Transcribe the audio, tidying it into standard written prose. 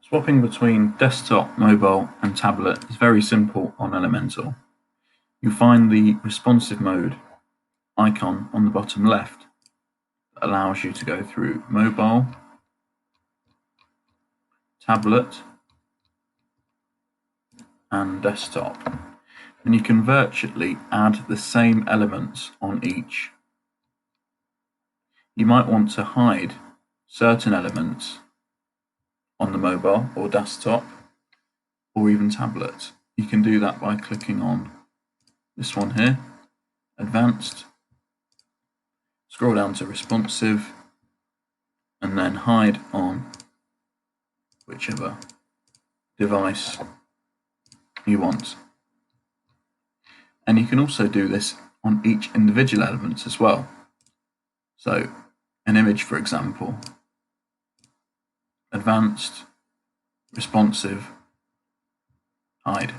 Swapping between desktop, mobile and tablet is very simple on Elementor. You find the responsive mode icon on the bottom left that allows you to go through mobile, tablet and desktop, and you can virtually add the same elements on each. You might want to hide certain elements on the mobile or desktop or even tablet. You can do that by clicking on this one here, Advanced, scroll down to Responsive, and then hide on whichever device you want. And you can also do this on each individual element as well. So an image, for example, Advanced, Responsive, hide.